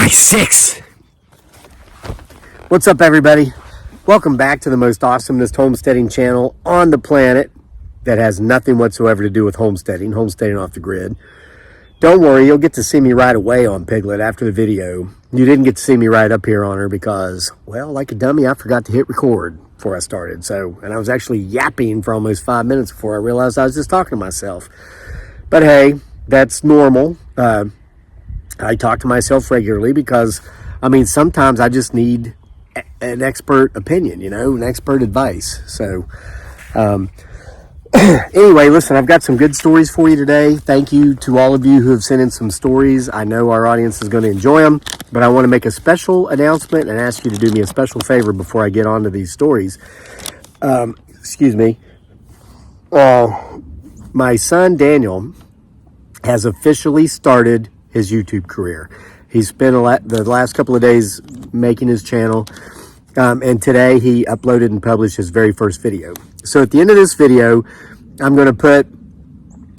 my 6. What's up, everybody? Welcome back to the most awesomest homesteading channel on the planet that has nothing whatsoever to do with homesteading off the grid. Don't worry, you'll get to see me right away on Piglet after the video. You didn't get to see me right up here on her because, well, like a dummy, I forgot to hit record before I started. And I was actually yapping for almost 5 minutes before I realized I was just talking to myself. But hey, that's normal. I talk to myself regularly because, I mean, sometimes I just need an expert opinion, an expert advice. So, anyway, listen, I've got some good stories for you today. Thank you to all of you who have sent in some stories. I know our audience is going to enjoy them, but I want to make a special announcement and ask you to do me a special favor before I get on to these stories. Excuse me. My son, Daniel, has officially started his YouTube career. He spent the last couple of days making his channel, and today he uploaded and published his very first video. So at the end of this video, I'm going to put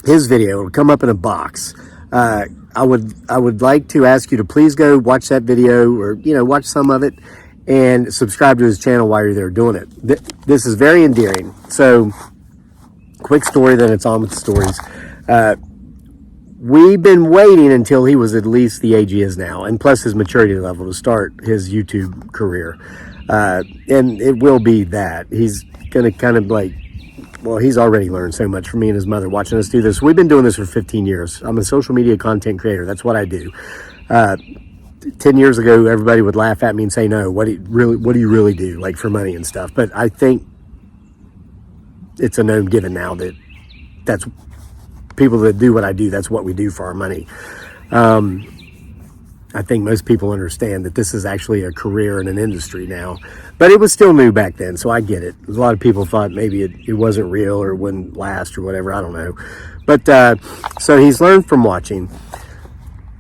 his video. It'll come up in a box. I would like to ask you to please go watch that video, or watch some of it, and subscribe to his channel while you're there doing it. This is very endearing. So, quick story, then it's on with the stories. We've been waiting until he was at least the age he is now, and plus his maturity level, to start his YouTube career. And it will be that. He's going to kind of he's already learned so much from me and his mother watching us do this. We've been doing this for 15 years. I'm a social media content creator. That's what I do. 10 years ago, everybody would laugh at me and say, no, what do you really do, like for money and stuff? But I think it's a known given now that that's people that do what I do, that's what we do for our money. I think most people understand that this is actually a career and an industry now, but it was still new back then, so I get it. A lot of people thought maybe it wasn't real or wouldn't last or whatever, I don't know. But so he's learned from watching.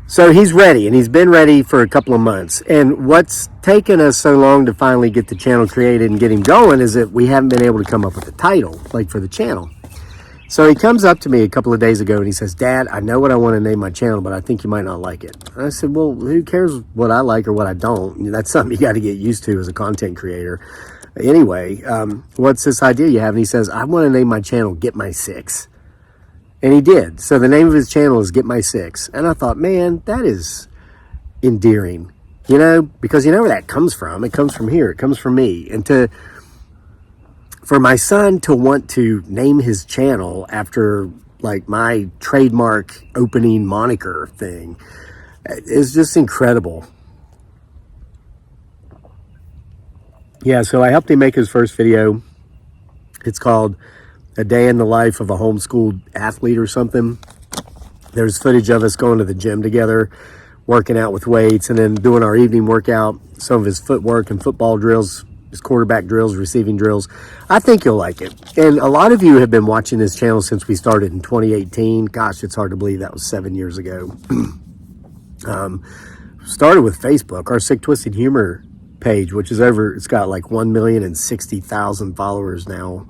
So he's ready, and he's been ready for a couple of months. And what's taken us so long to finally get the channel created and get him going is that we haven't been able to come up with a title, like for the channel. So he comes up to me a couple of days ago and he says, Dad, I know what I want to name my channel, but I think you might not like it. And I said, well, who cares what I like or what I don't? That's something you got to get used to as a content creator. Anyway, what's this idea you have? And he says, I want to name my channel Get My 6. And he did. So the name of his channel is Get My 6. And I thought, man, that is endearing, because you know where that comes from. It comes from here. It comes from me. And for my son to want to name his channel after my trademark opening moniker thing is just incredible. Yeah, so I helped him make his first video. It's called A Day in the Life of a Homeschooled Athlete or something. There's footage of us going to the gym together, working out with weights, and then doing our evening workout, some of his footwork and football drills, his quarterback drills, receiving drills. I think you'll like it. And a lot of you have been watching this channel since we started in 2018. Gosh, it's hard to believe that was 7 years ago. Started with Facebook, our Sick Twisted Humor page, which is it's got 1,060,000 followers now.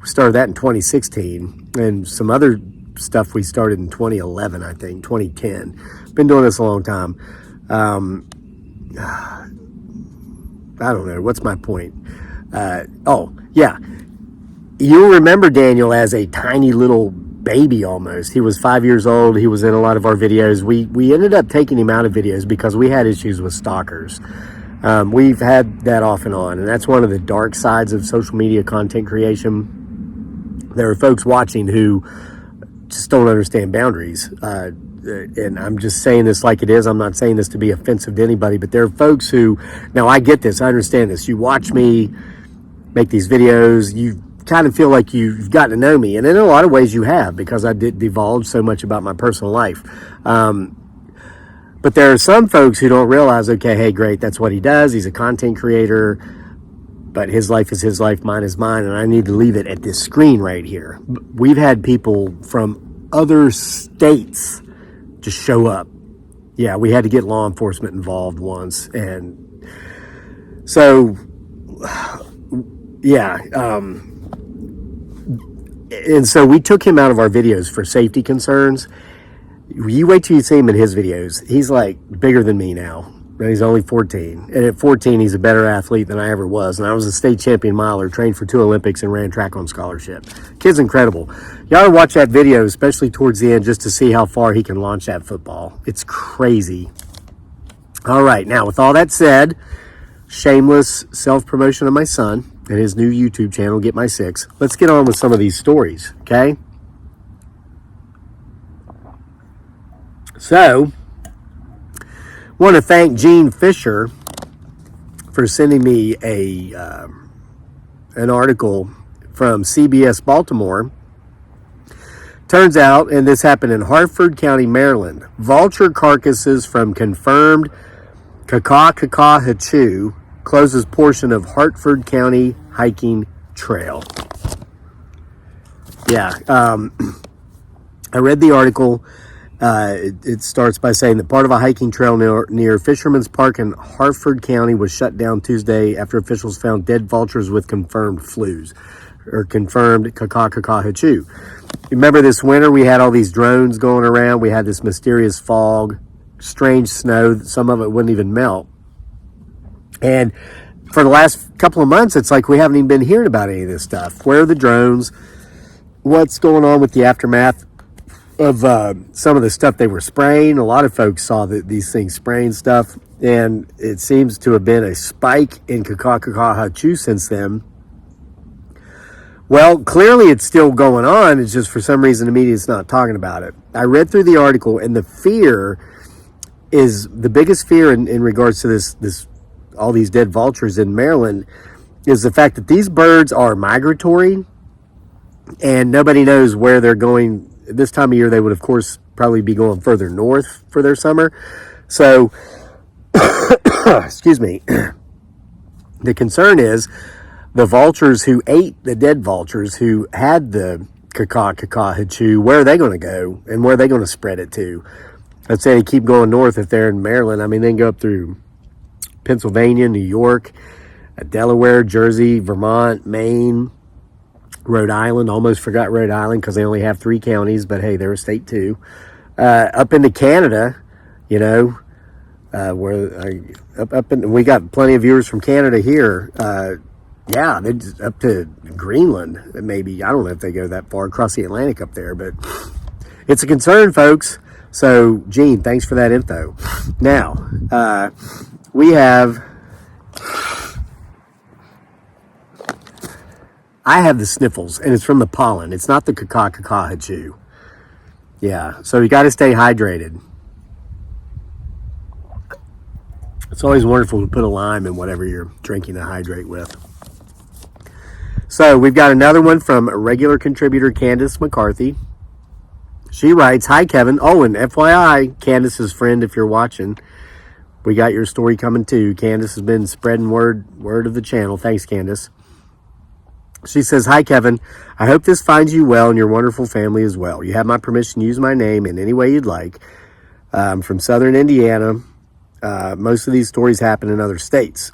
We started that in 2016, and some other stuff we started in 2011, I think, 2010. Been doing this a long time. I don't know. What's my point? Oh, yeah. You'll remember Daniel as a tiny little baby almost. He was 5 years old. He was in a lot of our videos. We ended up taking him out of videos because we had issues with stalkers. We've had that off and on, and that's one of the dark sides of social media content creation. There are folks watching who just don't understand boundaries. And I'm just saying this like it is. I'm not saying this to be offensive to anybody, but there are folks who, now I get this, I understand this. You watch me make these videos, you kind of feel like you've gotten to know me. And in a lot of ways you have, because I did divulge so much about my personal life. But there are some folks who don't realize, okay, hey, great, that's what he does. He's a content creator, but his life is his life, mine is mine, and I need to leave it at this screen right here. We've had people from other states just show up. Yeah, we had to get law enforcement involved once. And so, yeah. And so we took him out of our videos for safety concerns. You wait till you see him in his videos. He's bigger than me now. And he's only 14. And at 14, he's a better athlete than I ever was. And I was a state champion miler, trained for 2 Olympics, and ran track on scholarship. Kid's incredible. You ought to watch that video, especially towards the end, just to see how far he can launch that football. It's crazy. All right, now with all that said, shameless self-promotion of my son and his new YouTube channel, Get My Six. Let's get on with some of these stories, okay? So, want to thank Gene Fisher for sending me an article from CBS Baltimore. Turns out, and this happened in Harford County, Maryland, vulture carcasses from confirmed Kakahachu closes portion of Hartford County hiking trail. Yeah, I read the article. It starts by saying that part of a hiking trail near Fisherman's Park in Harford County was shut down Tuesday after officials found dead vultures with confirmed flus, or confirmed Kakahachu. Remember this winter we had all these drones going around. We had this mysterious fog, strange snow. Some of it wouldn't even melt. And for the last couple of months, it's like we haven't even been hearing about any of this stuff. Where are the drones? What's going on with the aftermath of some of the stuff they were spraying? A lot of folks saw these things spraying stuff, and it seems to have been a spike in Kakahachu since then. Well, clearly it's still going on. It's just for some reason the media's not talking about it. I read through the article, and the fear is the biggest fear in regards to this all these dead vultures in Maryland is the fact that these birds are migratory and nobody knows where they're going. This time of year, they would, of course, probably be going further north for their summer. So, excuse me, the concern is the vultures who ate the dead vultures who had the Kakahachu, where are they going to go and where are they going to spread it to? Let's say they keep going north if they're in Maryland. I mean, they can go up through Pennsylvania, New York, Delaware, Jersey, Vermont, Maine, Rhode Island. Almost forgot Rhode Island because they only have 3 counties, but hey, they're a state too. Up into Canada, you know, we got plenty of viewers from Canada here. Yeah, they're just up to Greenland, maybe. I don't know if they go that far across the Atlantic up there, but it's a concern, folks. So, Gene, thanks for that info. Now, I have the sniffles, and it's from the pollen. It's not the Kakahachu. Yeah, so you got to stay hydrated. It's always wonderful to put a lime in whatever you're drinking to hydrate with. So we've got another one from a regular contributor, Candace McCarthy. She writes, "Hi, Kevin. Oh, and FYI, Candace's friend, if you're watching, we got your story coming too. Candace has been spreading word of the channel. Thanks, Candace." She says, "Hi, Kevin. I hope this finds you well and your wonderful family as well. You have my permission to use my name in any way you'd like. I'm from Southern Indiana. Most of these stories happen in other states."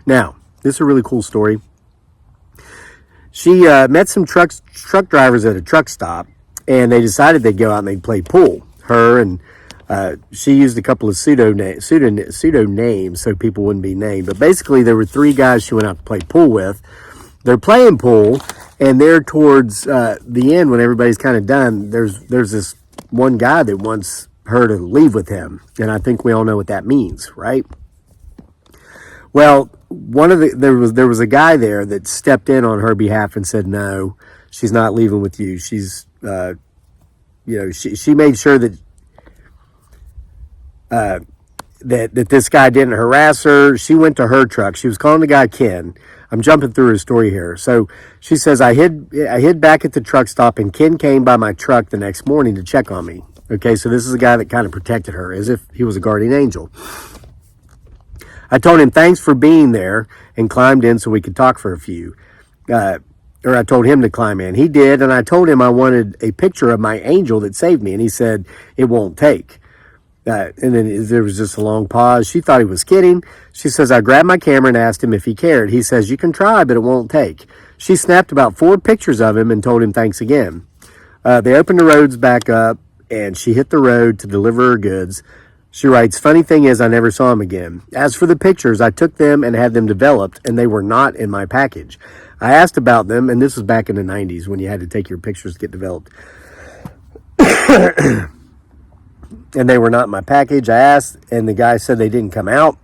Now, this is a really cool story. She met some truck drivers at a truck stop, and they decided they'd go out and they'd play pool. Her and she used a couple of pseudo names so people wouldn't be named. But basically, there were 3 guys she went out to play pool with. They're playing pool, and they're towards the end when everybody's kind of done. There's this one guy that wants her to leave with him, and I think we all know what that means, right? Well, there was a guy there that stepped in on her behalf and said, "No, she's not leaving with you. She's she made sure that that this guy didn't harass her. She went to her truck. She was calling the guy Ken. I'm jumping through her story here. So she says, I hid back at the truck stop, and Ken came by my truck the next morning to check on me." Okay, so this is a guy that kind of protected her as if he was a guardian angel. "I told him thanks for being there and climbed in so we could talk for a few. Or I told him to climb in. He did, and I told him I wanted a picture of my angel that saved me, and he said it won't take." And then there was just a long pause. She thought he was kidding. She says, "I grabbed my camera and asked him if he cared. He says, 'You can try, but it won't take.' She snapped about 4 pictures of him and told him thanks again. They opened the roads back up, and she hit the road to deliver her goods. She writes, funny thing is I never saw them again. As for the pictures, I took them and had them developed, and they were not in my package. I asked about them, and this was back in the 90s when you had to take your pictures to get developed. And they were not in my package. I asked, and the guy said they didn't come out.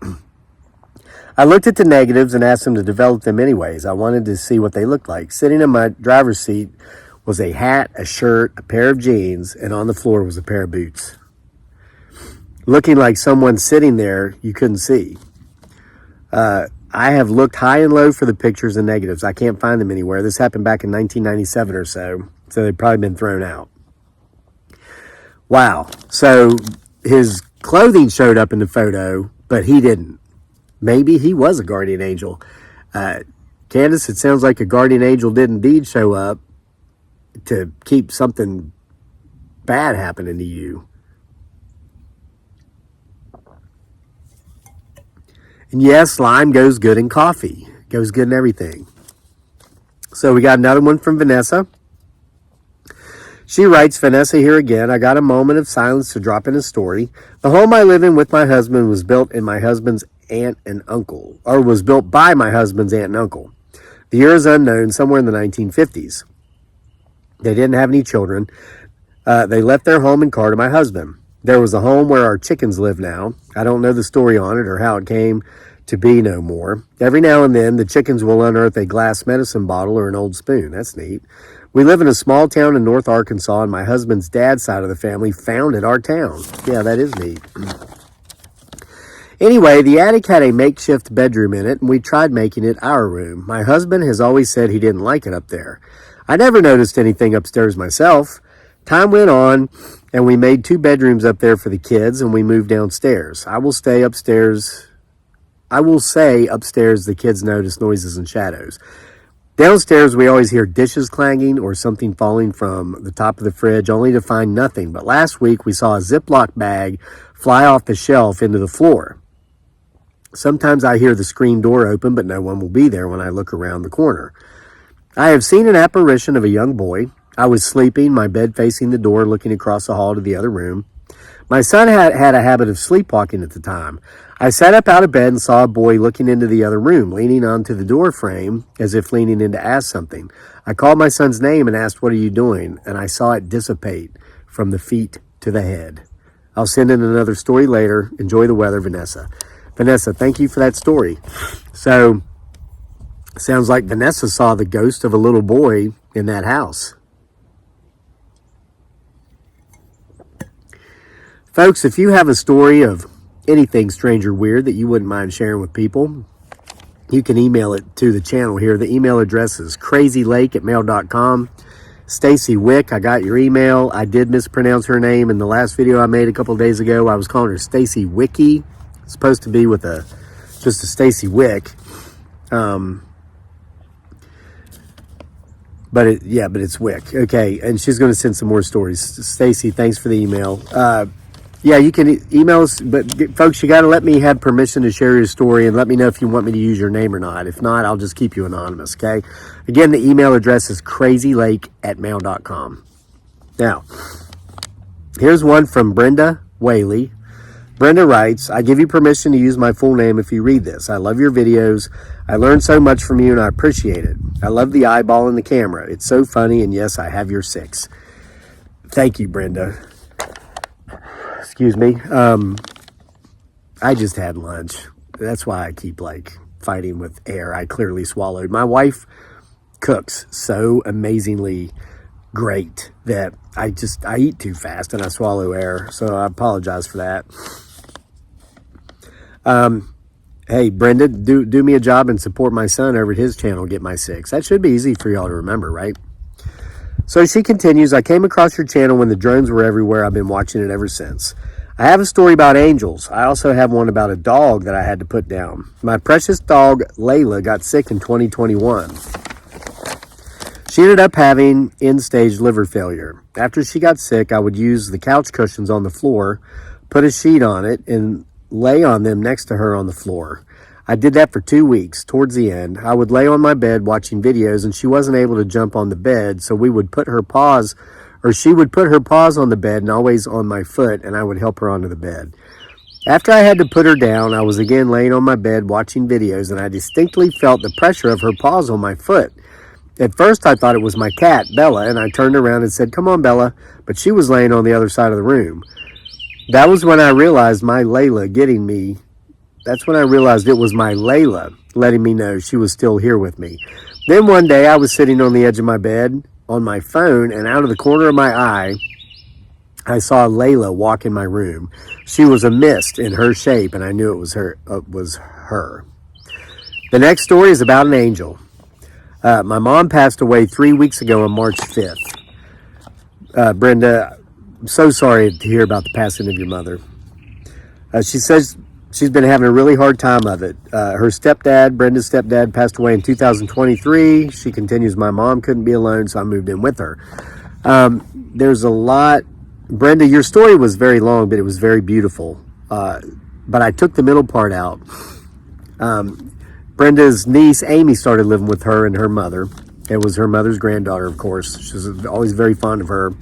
I looked at the negatives and asked him to develop them anyways. I wanted to see what they looked like. Sitting in my driver's seat was a hat, a shirt, a pair of jeans, and on the floor was a pair of boots. Looking like someone sitting there you couldn't see. I have looked high and low for the pictures and negatives. I can't find them anywhere. This happened back in 1997 or so they've probably been thrown out. Wow. So his clothing showed up in the photo, but he didn't. Maybe he was a guardian angel. Candace, it sounds like a guardian angel did indeed show up to keep something bad happening to you. And yes, lime goes good in coffee. Goes good in everything. So we got another one from Vanessa. She writes, Vanessa here again. I got a moment of silence to drop in a story. The home I live in with my husband was built in my husband's aunt and uncle, or was built by my husband's aunt and uncle. The year is unknown, somewhere in the 1950s. They didn't have any children. They left their home and car to my husband. There was a home where our chickens live now. I don't know the story on it or how it came to be no more. Every now and then, the chickens will unearth a glass medicine bottle or an old spoon. That's neat. We live in a small town in North Arkansas, and my husband's dad's side of the family founded our town. Yeah, that is neat. Anyway, the attic had a makeshift bedroom in it, and we tried making it our room. My husband has always said he didn't like it up there. I never noticed anything upstairs myself. Time went on, and we made 2 bedrooms up there for the kids, and we moved downstairs. I will say upstairs the kids notice noises and shadows. Downstairs, we always hear dishes clanging or something falling from the top of the fridge, only to find nothing. But last week, we saw a Ziploc bag fly off the shelf into the floor. Sometimes I hear the screen door open, but no one will be there when I look around the corner. I have seen an apparition of a young boy. I was sleeping, my bed facing the door, looking across the hall to the other room. My son had a habit of sleepwalking at the time. I sat up out of bed and saw a boy looking into the other room, leaning onto the door frame as if leaning in to ask something. I called my son's name and asked, "What are you doing?" And I saw it dissipate from the feet to the head. I'll send in another story later. Enjoy the weather, Vanessa. Vanessa, thank you for that story. So, sounds like Vanessa saw the ghost of a little boy in that house. Folks, if you have a story of anything strange or weird that you wouldn't mind sharing with people, you can email it to the channel here. The email address is crazylake@mail.com. Stacy Wick, I got your email. I did mispronounce her name in the last video I made a couple of days ago. I was calling her Stacy Wiki. It's supposed to be with just a Stacy Wick. But it's Wick. Okay, and she's going to send some more stories. Stacy, thanks for the email. Yeah, you can email us, but folks, you got to let me have permission to share your story and let me know if you want me to use your name or not. If not, I'll just keep you anonymous, okay? Again, the email address is crazylake@mail.com. Now, here's one from Brenda Whaley. Brenda writes, I give you permission to use my full name if you read this. I love your videos. I learned so much from you and I appreciate it. I love the eyeball in the camera. It's so funny, and yes, I have your 6. Thank you, Brenda. Excuse me. I just had lunch. That's why I keep fighting with air. I clearly swallowed. My wife cooks so amazingly great that I eat too fast and I swallow air. So I apologize for that. Hey, Brenda, do me a job and support my son over at his channel, Get My 6. That should be easy for y'all to remember, right? So she continues, I came across your channel when the drones were everywhere. I've been watching it ever since. I have a story about angels. I also have one about a dog that I had to put down. My precious dog, Layla, got sick in 2021. She ended up having end-stage liver failure. After she got sick, I would use the couch cushions on the floor, put a sheet on it, and lay on them next to her on the floor. I did that for 2 weeks. Towards the end, I would lay on my bed watching videos, and she wasn't able to jump on the bed, so she would put her paws on the bed and always on my foot, and I would help her onto the bed. After I had to put her down, I was again laying on my bed watching videos, and I distinctly felt the pressure of her paws on my foot. At first, I thought it was my cat, Bella, and I turned around and said, "Come on, Bella," but she was laying on the other side of the room. That was when I realized my Layla getting me. That's when I realized it was my Layla letting me know she was still here with me. Then one day, I was sitting on the edge of my bed on my phone, and out of the corner of my eye, I saw Layla walk in my room. She was a mist in her shape, and I knew it was her. The next story is about an angel. My mom passed away 3 weeks ago on March 5th. Brenda, I'm so sorry to hear about the passing of your mother. She says she's been having a really hard time of it. Her stepdad, Brenda's stepdad, passed away in 2023. She continues, my mom couldn't be alone, so I moved in with her. There's a lot. Brenda, your story was very long, but it was very beautiful. But I took the middle part out. Brenda's niece, Amy, started living with her and her mother. It was her mother's granddaughter, of course. She was always very fond of her.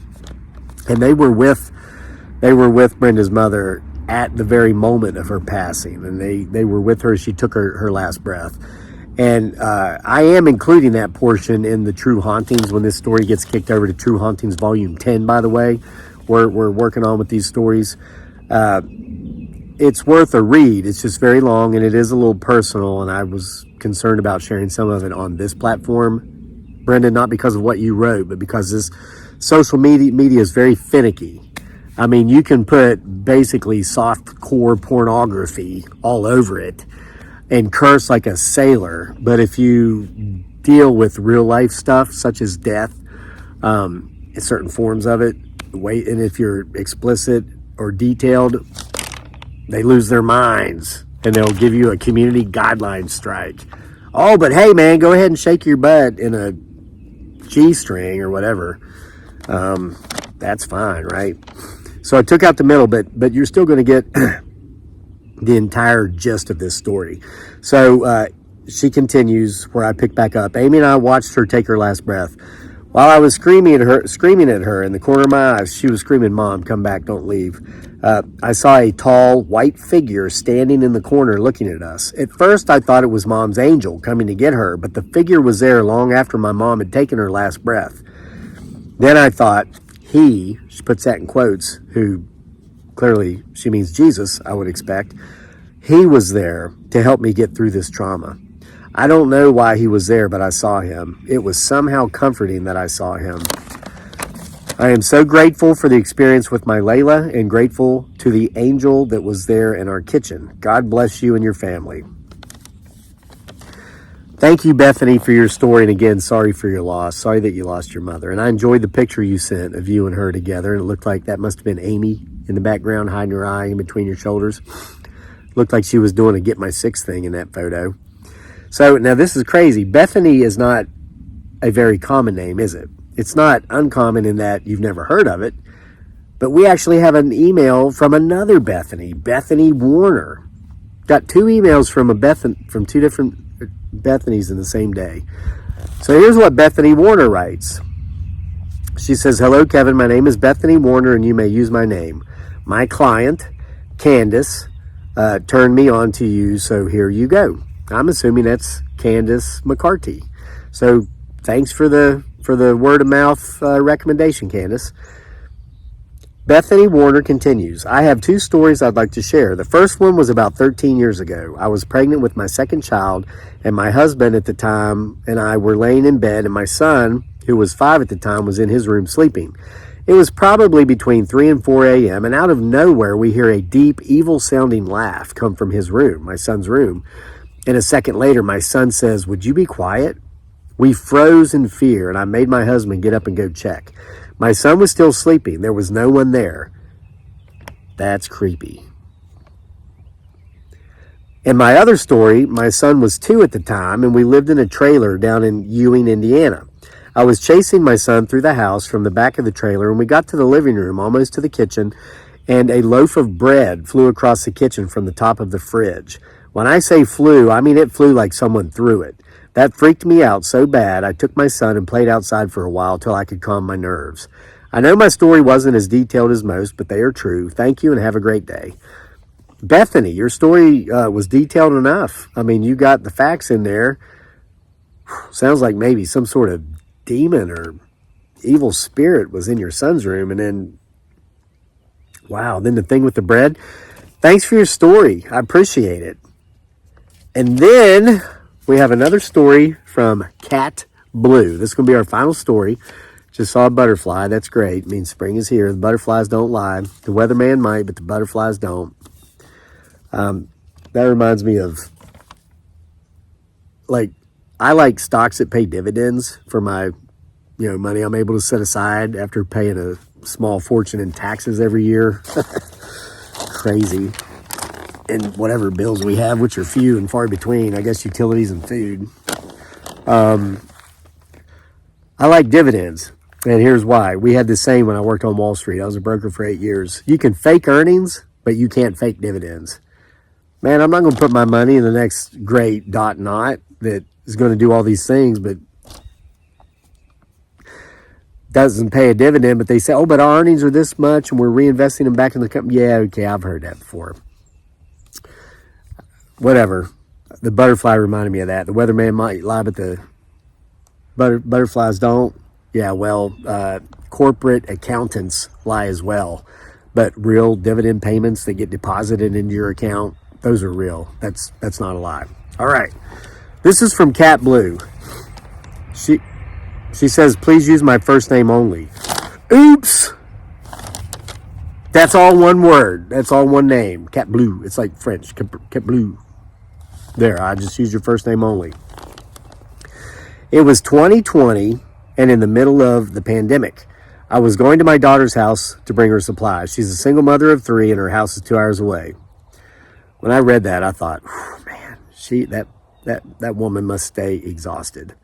And they were with Brenda's mother at the very moment of her passing. And they were with her as she took her last breath. And I am including that portion in the True Hauntings when this story gets kicked over to True Hauntings Volume 10, by the way. We're working on with these stories. It's worth a read. It's just very long, and it is a little personal, and I was concerned about sharing some of it on this platform. Brenda, not because of what you wrote, but because this social media is very finicky. I mean, you can put basically soft-core pornography all over it and curse like a sailor, but if you deal with real-life stuff, such as death, in certain forms of it, and if you're explicit or detailed, they lose their minds, and they'll give you a community guideline strike. Oh, but hey, man, go ahead and shake your butt in a G-string or whatever. That's fine, right? So I took out the middle, but you're still going to get the entire gist of this story. So she continues where I pick back up. Amy and I watched her take her last breath. While I was screaming at her in the corner of my eyes, she was screaming, "Mom, come back, don't leave." I saw a tall, white figure standing in the corner looking at us. At first, I thought it was Mom's angel coming to get her, but the figure was there long after my mom had taken her last breath. Then I thought, she puts that in quotes, who clearly she means Jesus, I would expect, he was there to help me get through this trauma. I don't know why he was there, but I saw him. It was somehow comforting that I saw him. I am so grateful for the experience with my Layla and grateful to the angel that was there in our kitchen. God bless you and your family. Thank you, Bethany, for your story. And again, sorry for your loss. Sorry that you lost your mother. And I enjoyed the picture you sent of you and her together. And it looked like that must have been Amy in the background, hiding her eye in between your shoulders. Looked like she was doing a Get My Six thing in that photo. So now this is crazy. Bethany is not a very common name, is it? It's not uncommon in that you've never heard of it. But we actually have an email from another Bethany, Bethany Warner. Got two emails from two different Bethanies in the same day. So here's what Bethany Warner writes. She says, "Hello, Kevin. My name is Bethany Warner, and you may use my name. My client, Candace, turned me on to you, so here you go." I'm assuming that's Candace McCarty. So thanks for the word of mouth recommendation, Candace. Bethany Warner continues, "I have two stories I'd like to share. The first one was about 13 years ago. I was pregnant with my second child, and my husband at the time and I were laying in bed, and my son, who was 5 at the time, was in his room sleeping. It was probably between 3 and 4 a.m., and out of nowhere we hear a deep, evil-sounding laugh come from his room, my son's room. And a second later, my son says, 'Would you be quiet?' We froze in fear, and I made my husband get up and go check. My son was still sleeping. There was no one there. That's creepy." In my other story, my son was 2 at the time, and we lived in a trailer down in Ewing, Indiana. I was chasing my son through the house from the back of the trailer, and we got to the living room, almost to the kitchen, and a loaf of bread flew across the kitchen from the top of the fridge. When I say flew, I mean it flew like someone threw it. That freaked me out so bad, I took my son and played outside for a while till I could calm my nerves. I know my story wasn't as detailed as most, but they are true. Thank you and have a great day. Bethany, your story was detailed enough. I mean, you got the facts in there. Sounds like maybe some sort of demon or evil spirit was in your son's room. And then, wow, then the thing with the bread. Thanks for your story. I appreciate it. And then we have another story from Cat Blue. This is going to be our final story. Just saw a butterfly. That's great. It means spring is here. The butterflies don't lie. The weatherman might, but the butterflies don't. That reminds me of, like, I like stocks that pay dividends for my, money I'm able to set aside after paying a small fortune in taxes every year. Crazy. And whatever bills we have, which are few and far between, I guess utilities and food. I like dividends. And here's why. We had the same when I worked on Wall Street. I was a broker for 8 years. You can fake earnings, but you can't fake dividends. Man, I'm not going to put my money in the next great not that is going to do all these things, but doesn't pay a dividend. But they say, oh, but our earnings are this much and we're reinvesting them back in the company. Yeah, okay, I've heard that before. Whatever. The butterfly reminded me of that. The weatherman might lie, but the butterflies don't. Yeah, well, corporate accountants lie as well. But real dividend payments that get deposited into your account, those are real. That's not a lie. All right. This is from Cat Blue. She says, please use my first name only. Oops. That's all one word. That's all one name. Cat Blue. It's like French. Cat Blue. There, I just used your first name only. It was 2020 and in the middle of the pandemic. I was going to my daughter's house to bring her supplies. She's a single mother of 3 and her house is 2 hours away. When I read that, I thought, man, that woman must stay exhausted.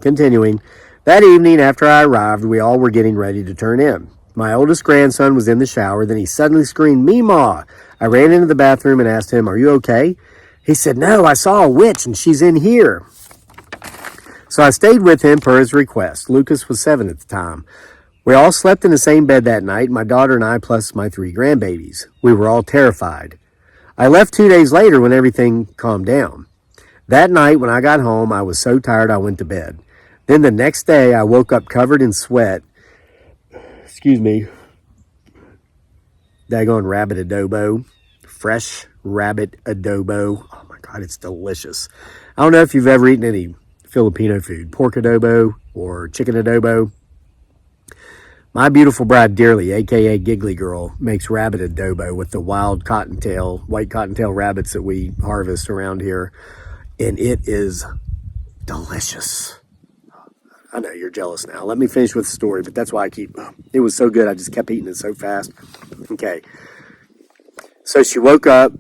Continuing, that evening after I arrived, we all were getting ready to turn in. My oldest grandson was in the shower. Then he suddenly screamed, Meemaw. I ran into the bathroom and asked him, are you okay? He said, no, I saw a witch and she's in here. So I stayed with him per his request. Lucas was 7 at the time. We all slept in the same bed that night, my daughter and I plus my 3 grandbabies. We were all terrified. I left 2 days later when everything calmed down. That night when I got home, I was so tired I went to bed. Then the next day I woke up covered in sweat. Excuse me. Daggone rabbit adobo. Fresh rabbit adobo. Oh my God, it's delicious. I don't know if you've ever eaten any Filipino food, pork adobo or chicken adobo. My beautiful bride Dearly, aka Giggly Girl, makes rabbit adobo with the wild white cottontail rabbits that we harvest around here, and it is delicious. I know you're jealous now. Let me finish with the story, but that's why it was so good. I just kept eating it so fast. Okay. So she woke up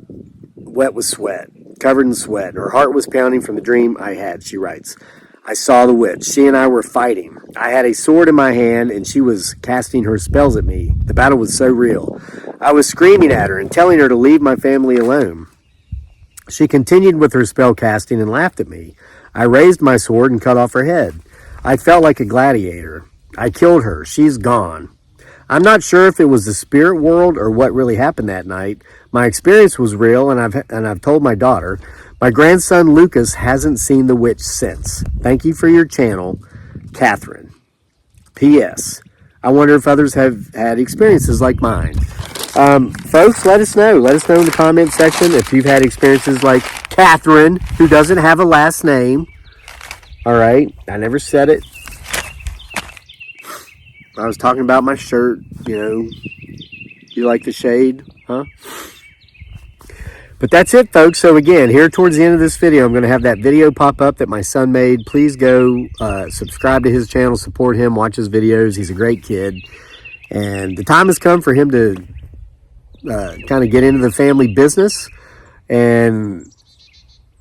wet with sweat, covered in sweat. Her heart was pounding from the dream I had, she writes. I saw the witch. She and I were fighting. I had a sword in my hand and she was casting her spells at me. The battle was so real. I was screaming at her and telling her to leave my family alone. She continued with her spell casting and laughed at me. I raised my sword and cut off her head. I felt like a gladiator. I killed her. She's gone. I'm not sure if it was the spirit world or what really happened that night. My experience was real, and I've told my daughter. My grandson Lucas hasn't seen the witch since. Thank you for your channel, Catherine. P.S. I wonder if others have had experiences like mine. Folks, let us know. Let us know in the comment section if you've had experiences like Catherine, who doesn't have a last name. All right, I never said it. I was talking about my shirt, you like the shade, huh? But that's it, folks. So again, here towards the end of this video, I'm going to have that video pop up that my son made. Please go subscribe to his channel, support him, watch his videos. He's a great kid. And the time has come for him to kind of get into the family business. And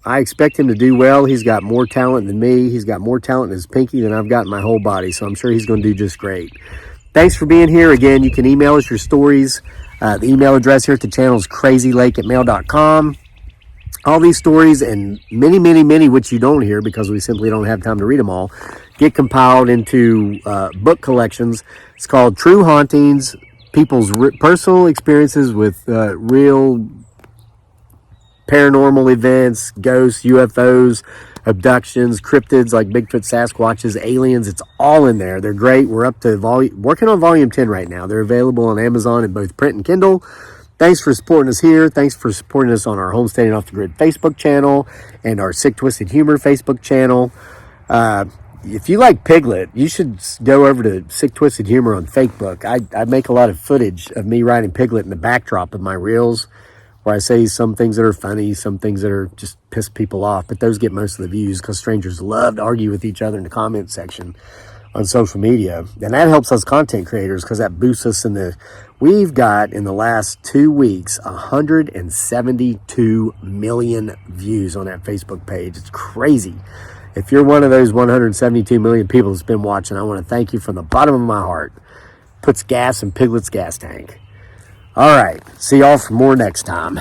I expect him to do well. He's got more talent than me. He's got more talent in his pinky than I've got in my whole body. So I'm sure he's going to do just great. Thanks for being here. Again, you can email us your stories. The email address here at the channel is crazylake@mail.com. All these stories and many, many, many, which you don't hear because we simply don't have time to read them all, get compiled into book collections. It's called True Hauntings, People's Personal Experiences with Real paranormal events, ghosts, UFOs, abductions, cryptids like Bigfoot, Sasquatches, aliens. It's all in there. They're great. We're up to working on volume 10 right now. They're available on Amazon in both print and Kindle. Thanks for supporting us here. Thanks for supporting us on our Homesteading Off the Grid Facebook channel and our Sick Twisted Humor Facebook channel. If you like Piglet, you should go over to Sick Twisted Humor on Facebook. I make a lot of footage of me riding Piglet in the backdrop of my reels, where I say some things that are funny, some things that are just piss people off, but those get most of the views because strangers love to argue with each other in the comment section on social media. And that helps us content creators because that boosts us we've got in the last 2 weeks 172 million views on that Facebook page. It's crazy. If you're one of those 172 million people that's been watching, I want to thank you from the bottom of my heart. Puts gas in Piglet's gas tank. All right. See y'all for more next time.